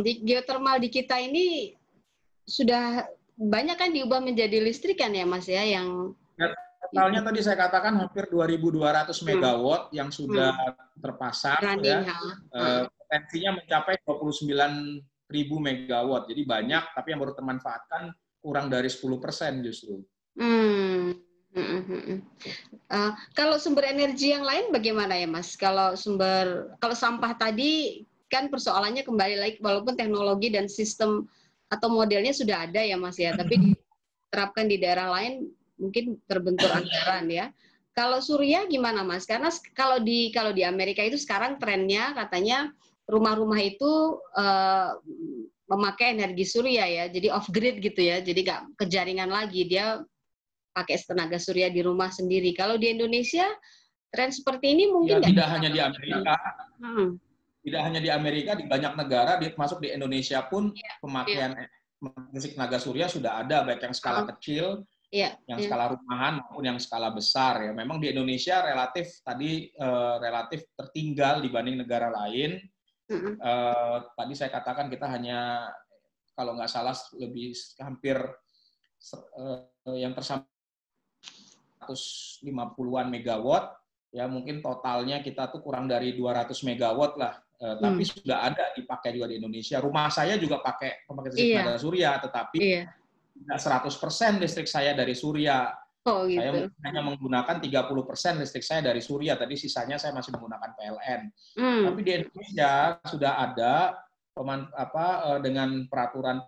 Di geothermal di kita ini sudah banyak kan diubah menjadi listrik kan ya Mas ya, yang totalnya tadi saya katakan hampir 2.200 megawatt yang sudah terpasang running, ya. Potensinya mencapai 29.000 megawatt. Jadi banyak, tapi yang baru termanfaatkan kurang dari 10% justru. Kalau sumber energi yang lain bagaimana ya Mas? Kalau sampah tadi kan persoalannya kembali lagi, walaupun teknologi dan sistem atau modelnya sudah ada ya Mas ya, tapi diterapkan di daerah lain mungkin terbentur anggaran ya. Kalau surya gimana Mas? Karena kalau di Amerika itu sekarang trennya katanya rumah-rumah itu memakai energi surya ya, jadi off grid gitu ya, jadi nggak ke jaringan lagi, dia pakai tenaga surya di rumah sendiri. Kalau di Indonesia tren seperti ini mungkin ya, tidak hanya di Amerika, tidak hanya di Amerika, di banyak negara, masuk di Indonesia pun pemakaian listrik tenaga surya sudah ada, baik yang skala kecil, yang skala rumahan maupun yang skala besar. Ya, memang di Indonesia relatif tertinggal dibanding negara lain. Tadi saya katakan kita hanya, kalau nggak salah, lebih hampir yang tersampai 150-an megawatt, ya mungkin totalnya kita tuh kurang dari 200 megawatt lah. Tapi sudah ada dipakai juga di Indonesia. Rumah saya juga pakai pembangkit listrik tenaga surya, tetapi tidak 100% listrik saya dari surya. Gitu. Saya hanya menggunakan 30% listrik saya dari surya. Tadi sisanya saya masih menggunakan PLN. Tapi di Indonesia sudah ada dengan peraturan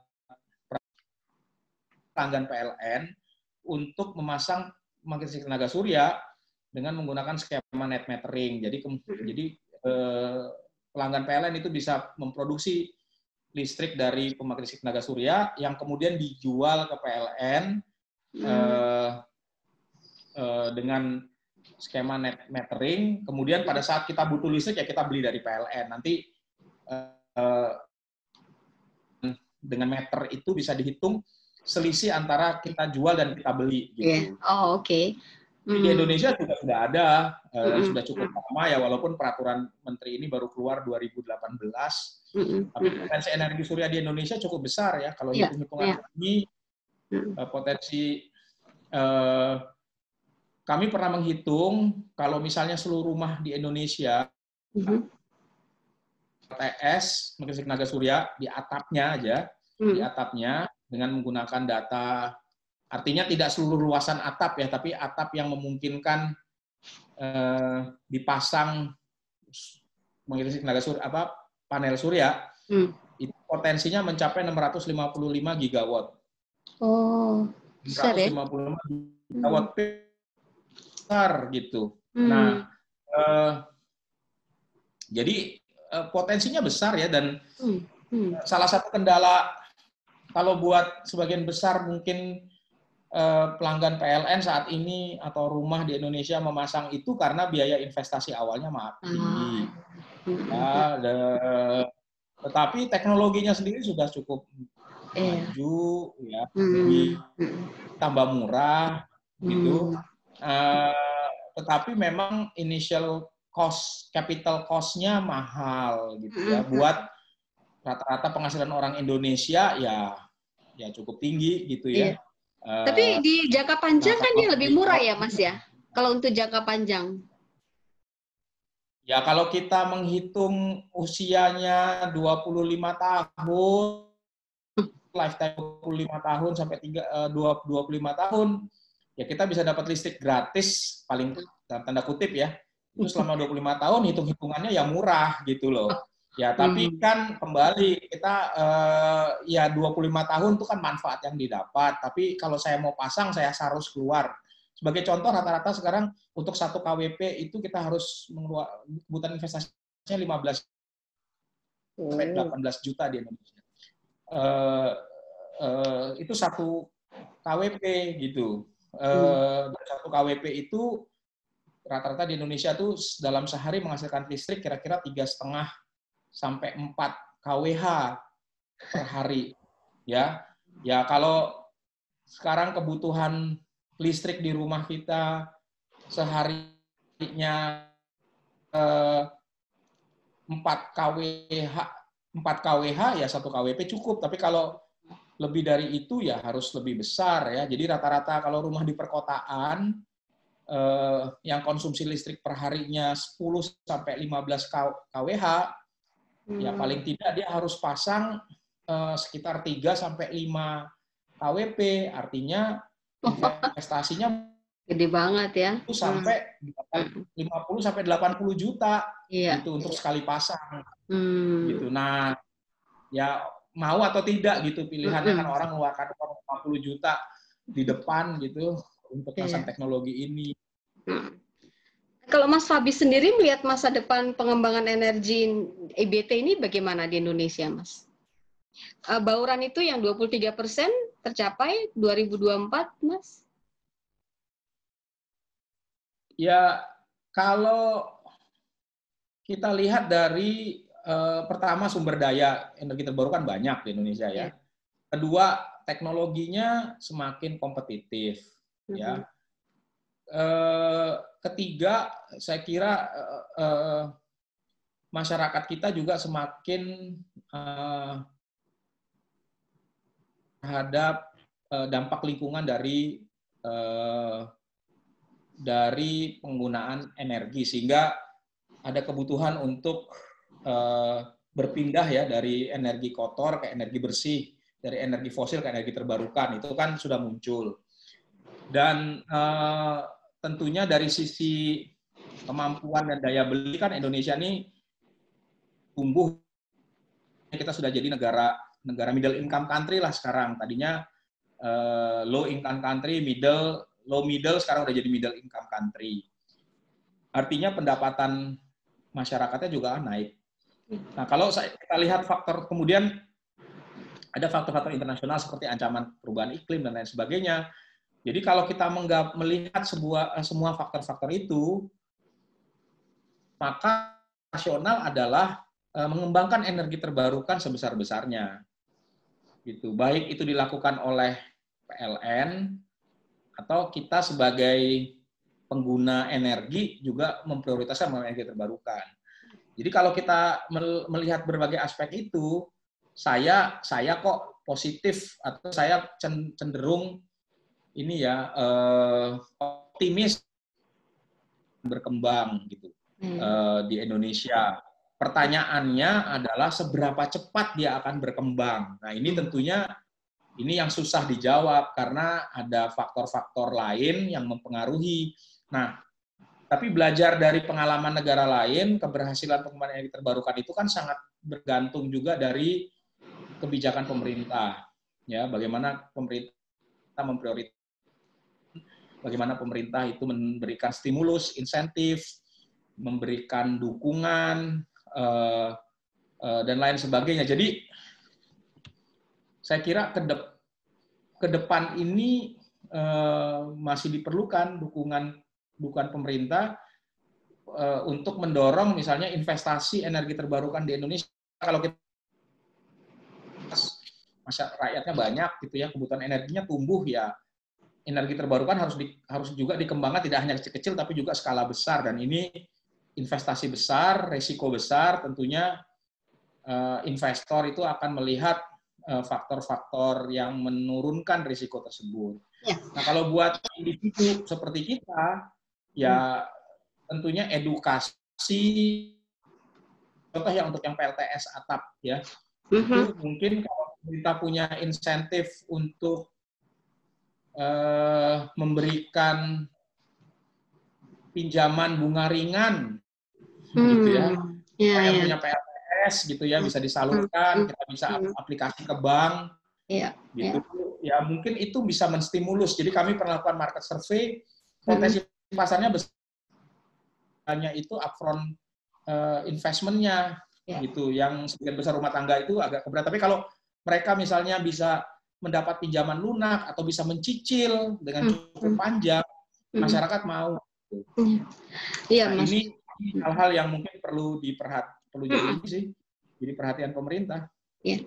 pelanggan PLN untuk memasang pembangkit listrik tenaga surya dengan menggunakan skema net metering. Jadi pelanggan PLN itu bisa memproduksi listrik dari pembangkit listrik tenaga surya yang kemudian dijual ke PLN dengan skema net metering. Kemudian pada saat kita butuh listrik ya kita beli dari PLN. Nanti dengan meter itu bisa dihitung selisih antara kita jual dan kita beli gitu. Oke. Di Indonesia juga sudah ada, sudah cukup lama ya, walaupun peraturan menteri ini baru keluar 2018. Tapi potensi energi surya di Indonesia cukup besar ya. Kalau hitung-hitungan ini, potensi kami pernah menghitung kalau misalnya seluruh rumah di Indonesia LTS, listrik tenaga surya di atapnya aja, di atapnya dengan menggunakan data. Artinya tidak seluruh luasan atap ya, tapi atap yang memungkinkan dipasang listrik tenaga surya, panel surya, itu potensinya mencapai 655 gigawatt. Oh, besar ya? 655 gigawatt besar gitu. Nah, jadi potensinya besar ya, dan salah satu kendala kalau buat sebagian besar mungkin pelanggan PLN saat ini atau rumah di Indonesia memasang itu karena biaya investasi awalnya tinggi. Tetapi teknologinya sendiri sudah cukup maju, ya, jadi tambah murah gitu. Tetapi memang initial cost, capital cost-nya mahal gitu ya. Buat rata-rata penghasilan orang Indonesia ya cukup tinggi gitu ya. Tapi di jangka panjang kan dia lebih murah ya Mas ya, kalau untuk jangka panjang. Ya kalau kita menghitung usianya 25 tahun, lifetime 25 tahun sampai 25 tahun, ya kita bisa dapat listrik gratis, paling dalam tanda kutip ya, itu selama 25 tahun hitung-hitungannya ya murah gitu loh. Ya, tapi kan kembali kita ya 25 tahun itu kan manfaat yang didapat, tapi kalau saya mau pasang saya harus keluar. Sebagai contoh rata-rata sekarang untuk 1 KWP itu kita harus kebutuhan investasinya 15 sampai 18 juta di Indonesia. Itu 1 KWP gitu. Dan 1 KWP itu rata-rata di Indonesia tuh dalam sehari menghasilkan listrik kira-kira 3,5 sampai 4 kWh per hari, ya. Ya kalau sekarang kebutuhan listrik di rumah kita seharinya 4 kWh 4 kWh ya 1 kWp cukup, tapi kalau lebih dari itu ya harus lebih besar ya. Jadi rata-rata kalau rumah di perkotaan yang konsumsi listrik per harinya 10 sampai 15 kWh, ya paling tidak dia harus pasang sekitar 3 sampai 5 kWp, artinya investasinya gede banget ya. itu sampai 50 sampai 80 juta gitu untuk sekali pasang. Gitu. Nah, ya mau atau tidak gitu pilihannya kan orang mengeluarkan 50 juta di depan gitu untuk pasang teknologi ini. Kalau Mas Fabi sendiri melihat masa depan pengembangan energi EBT ini bagaimana di Indonesia, Mas? Bauran itu yang 23% tercapai 2024, Mas? Ya, kalau kita lihat dari pertama sumber daya energi terbarukan banyak di Indonesia ya. Kedua, teknologinya semakin kompetitif ya. Ketiga, saya kira masyarakat kita juga semakin terhadap dampak lingkungan dari penggunaan energi, sehingga ada kebutuhan untuk berpindah ya dari energi kotor ke energi bersih, dari energi fosil ke energi terbarukan. Itu kan sudah muncul. Dan tentunya dari sisi kemampuan dan daya beli kan Indonesia ini tumbuh. Kita sudah jadi negara middle income country lah sekarang. Tadinya low income country, low middle, sekarang udah jadi middle income country. Artinya pendapatan masyarakatnya juga naik. Nah, kalau kita lihat faktor, kemudian ada faktor-faktor internasional seperti ancaman perubahan iklim dan lain sebagainya. Jadi kalau kita melihat semua faktor-faktor itu, maka rasional adalah mengembangkan energi terbarukan sebesar-besarnya. Gitu. Baik itu dilakukan oleh PLN atau kita sebagai pengguna energi juga memprioritaskan energi terbarukan. Jadi kalau kita melihat berbagai aspek itu, saya kok positif atau saya cenderung ini ya optimis berkembang gitu di Indonesia. Pertanyaannya adalah seberapa cepat dia akan berkembang. Nah, ini tentunya ini yang susah dijawab karena ada faktor-faktor lain yang mempengaruhi. Nah, tapi belajar dari pengalaman negara lain, keberhasilan pengembangan energi terbarukan itu kan sangat bergantung juga dari kebijakan pemerintah. Ya, bagaimana pemerintah memprioritaskan, bagaimana pemerintah itu memberikan stimulus, insentif, memberikan dukungan, dan lain sebagainya. Jadi saya kira ke depan ini masih diperlukan dukungan pemerintah untuk mendorong misalnya investasi energi terbarukan di Indonesia. Kalau kita rakyatnya banyak gitu ya, kebutuhan energinya tumbuh ya, energi terbarukan harus juga dikembangkan tidak hanya kecil-kecil tapi juga skala besar, dan ini investasi besar, resiko besar, tentunya investor itu akan melihat faktor-faktor yang menurunkan risiko tersebut. Ya. Nah, kalau buat individu seperti kita, ya tentunya edukasi, contoh ya untuk yang PLTS atap ya, itu mungkin kalau kita punya insentif untuk memberikan pinjaman bunga ringan, gitu ya, yang punya PLTS gitu ya bisa disalurkan, kita bisa aplikasi ke bank, gitu. Ya mungkin itu bisa menstimulus. Jadi kami pernah lakukan market survey, potensi pasarnya besarnya itu upfront investment-nya, gitu. Yang sebagian besar rumah tangga itu agak keberat. Tapi kalau mereka misalnya bisa mendapat pinjaman lunak atau bisa mencicil dengan cukup panjang, masyarakat mau. Iya, nah, ini hal-hal yang mungkin perlu jadi perhatian pemerintah. Ya.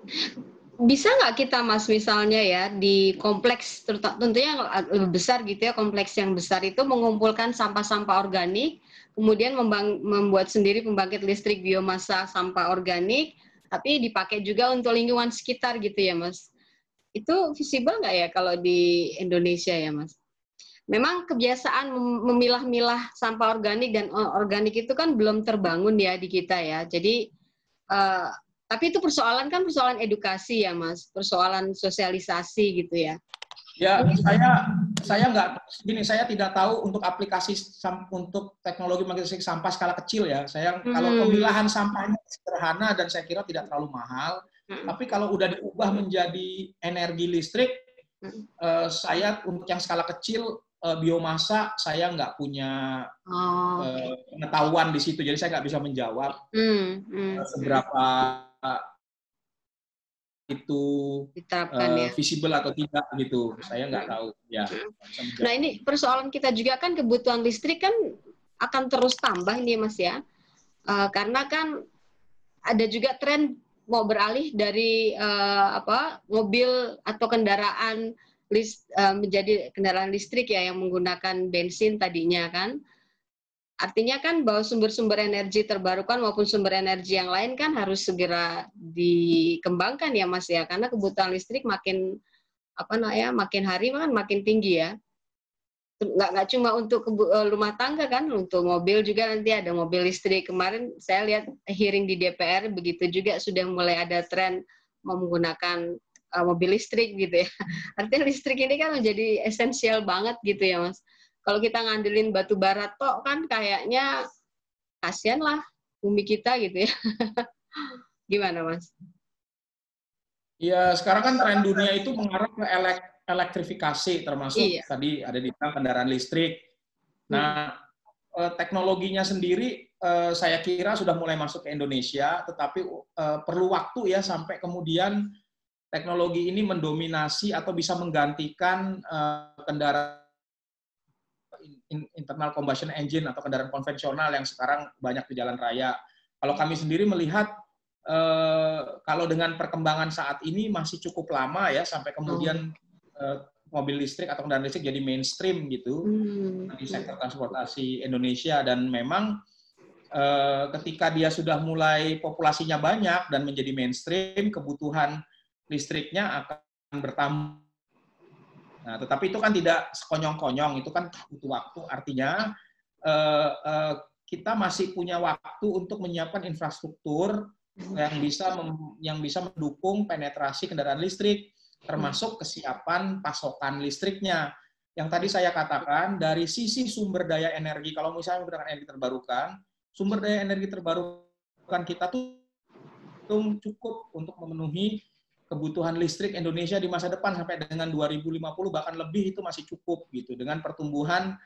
Bisa nggak kita, Mas, misalnya ya di kompleks tentunya lebih besar gitu ya, kompleks yang besar itu mengumpulkan sampah-sampah organik, kemudian membuat sendiri pembangkit listrik biomasa sampah organik, tapi dipakai juga untuk lingkungan sekitar gitu ya, Mas. Itu visible nggak ya kalau di Indonesia ya, Mas? Memang kebiasaan memilah-milah sampah organik dan organik itu kan belum terbangun ya di kita ya. Jadi, tapi itu persoalan kan persoalan edukasi ya, Mas, persoalan sosialisasi gitu ya. Ya, saya nggak gini, saya tidak tahu untuk aplikasi untuk teknologi magnetik sampah skala kecil ya. Saya kalau pemilahan sampahnya sederhana dan saya kira tidak terlalu mahal. Tapi kalau udah diubah menjadi energi listrik, saya untuk yang skala kecil biomasa saya nggak punya pengetahuan di situ, jadi saya nggak bisa menjawab seberapa itu visible atau tidak gitu, saya nggak tahu ya. Nah ini persoalan kita juga kan, kebutuhan listrik kan akan terus tambah ini Mas ya, karena kan ada juga tren mau beralih dari mobil atau kendaraan menjadi kendaraan listrik ya, yang menggunakan bensin tadinya kan. Artinya kan bahwa sumber-sumber energi terbarukan maupun sumber energi yang lain kan harus segera dikembangkan ya Mas ya, karena kebutuhan listrik makin makin hari kan makin tinggi ya. Nggak cuma untuk rumah tangga kan, untuk mobil juga nanti ada mobil listrik. Kemarin saya lihat hearing di DPR begitu juga sudah mulai ada tren menggunakan mobil listrik gitu ya. Artinya listrik ini kan menjadi esensial banget gitu ya Mas. Kalau kita ngandelin batu bara tok kan kayaknya kasihan lah bumi kita gitu ya. Gimana Mas? Ya sekarang kan tren dunia itu mengarah ke elektrifikasi, termasuk tadi ada di kendaraan listrik. Nah, teknologinya sendiri saya kira sudah mulai masuk ke Indonesia, tetapi perlu waktu ya sampai kemudian teknologi ini mendominasi atau bisa menggantikan kendaraan internal combustion engine atau kendaraan konvensional yang sekarang banyak di jalan raya. Kalau kami sendiri melihat kalau dengan perkembangan saat ini masih cukup lama ya sampai kemudian mobil listrik atau kendaraan listrik jadi mainstream gitu di sektor transportasi Indonesia. Dan memang ketika dia sudah mulai populasinya banyak dan menjadi mainstream, kebutuhan listriknya akan bertambah. Nah, tetapi itu kan tidak sekonyong-konyong, itu kan butuh waktu. Artinya kita masih punya waktu untuk menyiapkan infrastruktur yang bisa mendukung penetrasi kendaraan listrik, termasuk kesiapan pasokan listriknya. Yang tadi saya katakan dari sisi sumber daya energi, kalau misalnya menggunakan energi terbarukan, sumber daya energi terbarukan kita tuh cukup untuk memenuhi kebutuhan listrik Indonesia di masa depan sampai dengan 2050 bahkan lebih, itu masih cukup gitu dengan pertumbuhan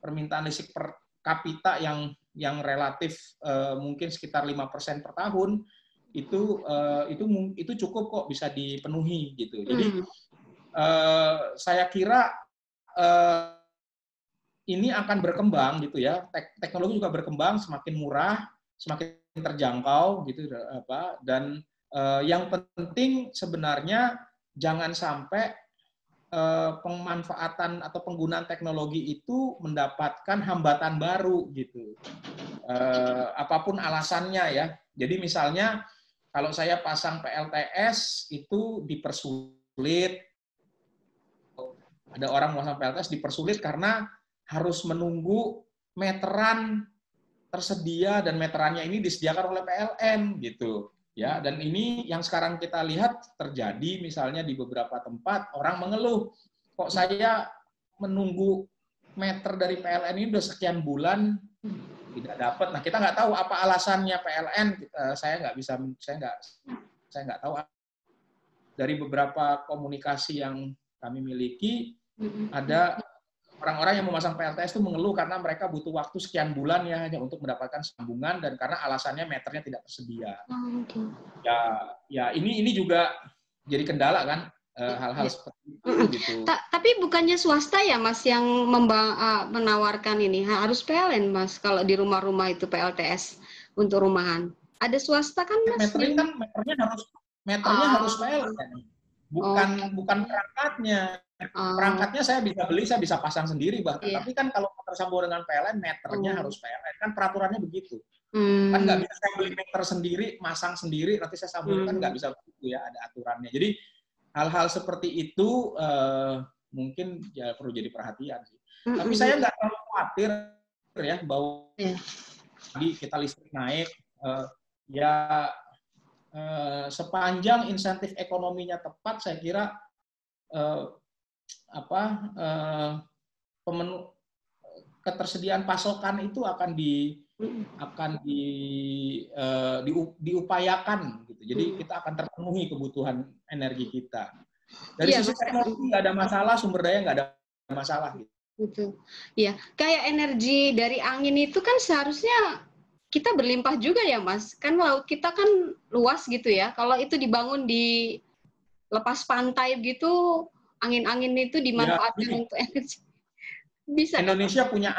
permintaan listrik per kapita yang relatif mungkin sekitar 5% per tahun, itu cukup kok bisa dipenuhi gitu. Jadi saya kira ini akan berkembang gitu ya. Teknologi juga berkembang, semakin murah, semakin terjangkau gitu dan yang penting sebenarnya jangan sampai pemanfaatan atau penggunaan teknologi itu mendapatkan hambatan baru gitu. Apapun alasannya ya. Jadi misalnya kalau saya pasang PLTS itu dipersulit, ada orang mau pasang PLTS dipersulit karena harus menunggu meteran tersedia dan meterannya ini disediakan oleh PLN gitu ya. Dan ini yang sekarang kita lihat terjadi misalnya di beberapa tempat, orang mengeluh, kok saya menunggu meter dari PLN ini udah sekian bulan tidak dapat. Nah, kita nggak tahu apa alasannya PLN, saya nggak tahu. Dari beberapa komunikasi yang kami miliki, ada orang-orang yang memasang PLTS itu mengeluh karena mereka butuh waktu sekian bulan ya hanya untuk mendapatkan sambungan dan karena alasannya meternya tidak tersedia. Ya ini juga jadi kendala kan, hal-hal seperti itu gitu. Tapi bukannya swasta ya Mas yang menawarkan ini, harus PLN Mas kalau di rumah-rumah itu PLTS untuk rumahan. Ada swasta kan Mas? Meternya harus PLN, bukan perangkatnya. Perangkatnya saya bisa beli, saya bisa pasang sendiri bahkan. Iya. Tapi kan kalau tersambung dengan PLN, meternya harus PLN. Kan peraturannya begitu. Kan nggak bisa saya beli meter sendiri, masang sendiri, nanti saya sambung. Kan nggak bisa begitu ya, ada aturannya. Jadi hal-hal seperti itu mungkin ya perlu jadi perhatian sih. Tapi saya nggak terlalu khawatir ya bahwa kita listrik naik. Ya sepanjang insentif ekonominya tepat, saya kira ketersediaan pasokan itu akan diupayakan gitu. Jadi kita akan terpenuhi kebutuhan energi kita. Dari sisi teknologi nggak ada masalah, sumber daya nggak ada masalah gitu. Betul. Ya, kayak energi dari angin itu kan seharusnya kita berlimpah juga ya, Mas. Kan laut kita kan luas gitu ya. Kalau itu dibangun di lepas pantai gitu, angin-angin itu dimanfaatkan untuk energi. Bisa. Indonesia punya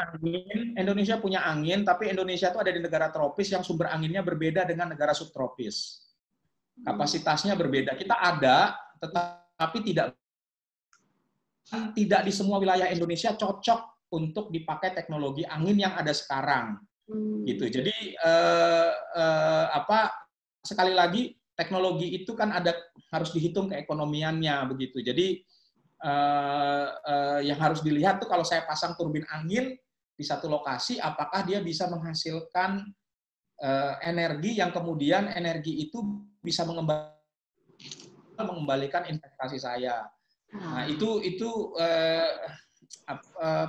angin, tapi Indonesia itu ada di negara tropis yang sumber anginnya berbeda dengan negara subtropis. Kapasitasnya berbeda. Kita ada, tetapi tidak di semua wilayah Indonesia cocok untuk dipakai teknologi angin yang ada sekarang. Gitu. Jadi sekali lagi teknologi itu kan harus dihitung keekonomiannya begitu. Jadi yang harus dilihat tuh kalau saya pasang turbin angin di satu lokasi, apakah dia bisa menghasilkan energi yang kemudian energi itu bisa mengembalikan investasi saya. Nah itu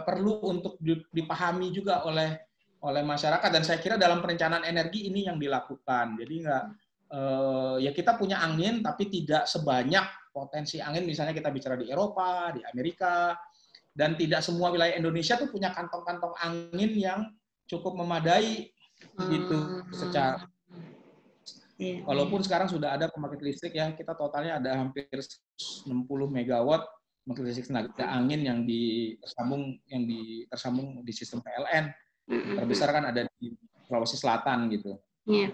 perlu untuk dipahami juga oleh masyarakat, dan saya kira dalam perencanaan energi ini yang dilakukan. Jadi ya kita punya angin tapi tidak sebanyak potensi angin misalnya kita bicara di Eropa, di Amerika, dan tidak semua wilayah Indonesia tuh punya kantong-kantong angin yang cukup memadai gitu secara. Walaupun sekarang sudah ada pembangkit listrik ya, kita totalnya ada hampir 60 megawatt pembangkit listrik tenaga angin yang tersambung di sistem PLN. Terbesar kan ada di Sulawesi Selatan gitu. Iya.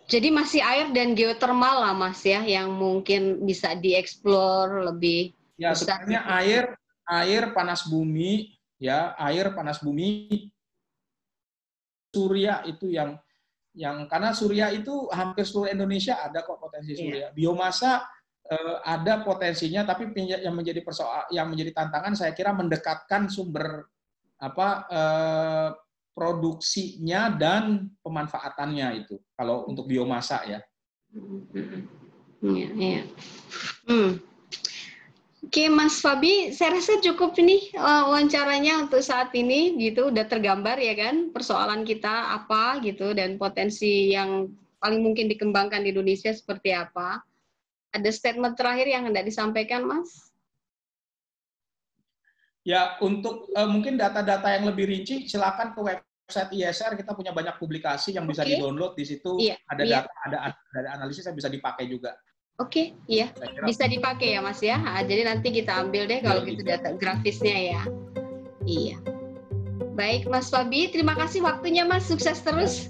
Jadi masih air dan geotermal lah Mas ya, yang mungkin bisa dieksplor lebih. Ya sebenarnya air panas bumi ya, surya itu yang karena surya itu hampir seluruh Indonesia ada kok potensi surya. Biomasa ada potensinya, tapi yang menjadi tantangan saya kira mendekatkan sumber produksinya dan pemanfaatannya itu kalau untuk biomasa ya. Oke Mas Fabi, saya rasa cukup ini wawancaranya untuk saat ini gitu, udah tergambar ya kan persoalan kita apa gitu dan potensi yang paling mungkin dikembangkan di Indonesia seperti apa. Ada statement terakhir yang hendak disampaikan Mas? Ya, untuk mungkin data-data yang lebih rinci, silakan ke website ISR, kita punya banyak publikasi yang bisa di-download, di situ ada data, ada analisis yang bisa dipakai juga. Oke, iya. Bisa dipakai ya Mas ya. Jadi nanti kita ambil deh kalau gitu data grafisnya ya. Iya. Baik Mas Fabi, terima kasih waktunya Mas, sukses terus.